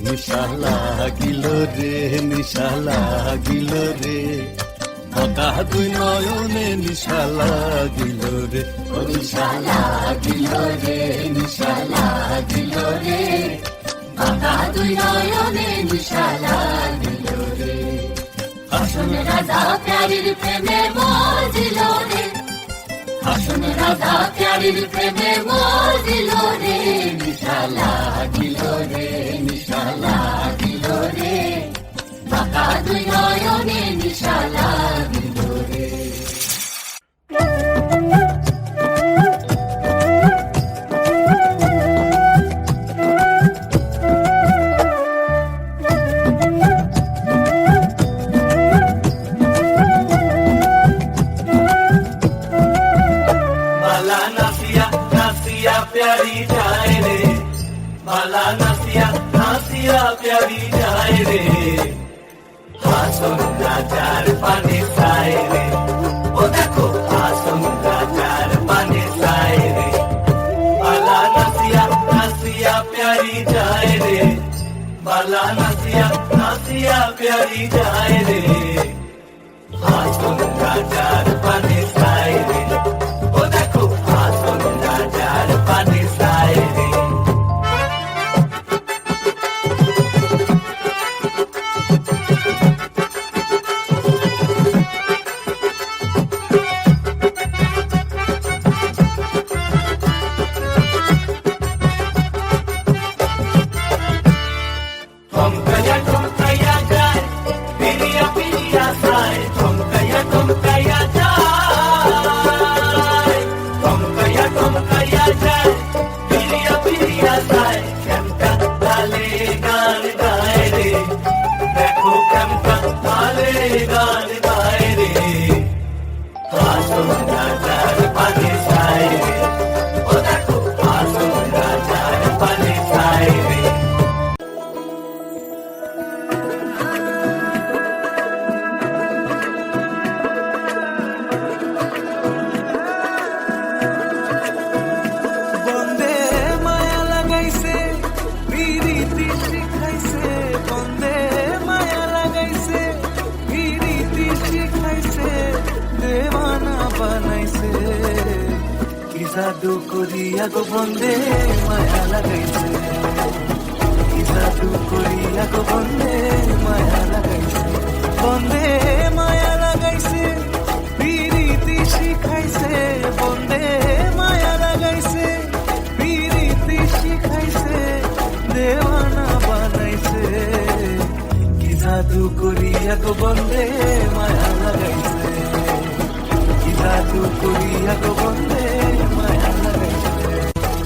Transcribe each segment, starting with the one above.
নিশা লাগিল রে, নিশা লাগিল রে, বাঁকা দুই নয়নে নিশা লাগিল রে, নিশা লাগিল রে, নিশা লাগিল রে, বাঁকা দুই নয়নে নিশা লাগিল রে। আসুন রাধা প্যারির প্রেমে মজিল রে, আসুন রাধা প্যারির প্রেমে মজিল রে, নিশা লাগিল রে, নিশা লাগিল রে, বাঁকা দুই নয়নে নিশা লাগিল রে। बाला नासिया नासिया प्यारी जाए रे, बाला नासिया नासिया प्यारी जाए रे, हासुन राजार पाने साए रे, ओ देखो हासुन राजार पाने साए रे, बाला नासिया नासिया प्यारी जाए रे, बाला नासिया नासिया प्यारी जाए रे, हासुन राजार पाने साए रे, ओ देखो हासुन राजार पाने साए रे। ठुमकया जाए पिरिया पिरिया साए, ठुमकया जाए, ठुमकया जाए पिरिया पिरिया साए, केमका ताले गान गाए रे, देखो केमका ताले गान गाए रे, हासुन राजार पाने साए रे, ओ देखो हासुन राजार पाने साए रे। বন্দে মায়া লাগাইছে পিরিতি শিখাইছে, বন্দে মায়া লাগাইছে পিরিতি শিখাইছে, দেওয়ানা বানাইছে, কি জাদু করিয়া গো বন্দে মায়া লাগাইছে, কি জাদু করিয়া গো বন্দে মায়া লাগাইছে, বন্দে মায়া লাগাইছে পিরিতি শিখাইছে, বন্দে মায়া লাগাইছে পিরিতি শিখাইছে, দেওয়ানা বানাইছে, কি জাদু করিয়া গো বন্দে মায়া লাগাইছে, কি জাদু করিয়া গো বন্দে মায়া লাগাইছে।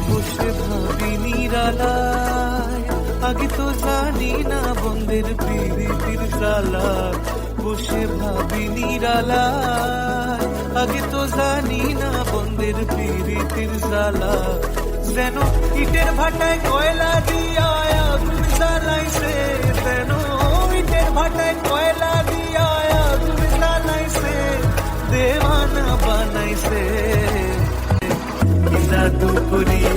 বসে ভাবি নিরালায়, আগে তো জানি না বন্দের পিরিতির জ্বালা, বসে ভাবি নিরালায়, আগে তো জানি না বন্দের পিরিতির জ্বালা, যেন ইটের ভাটায় কয়লা দিয়া আগুন জ্বালাইছে, যেন ইটের ভাটায় কয়লা দিয়া আগুন জ্বালাইছে, দেওয়ানা বানাইছে, কি জাদু করিয়া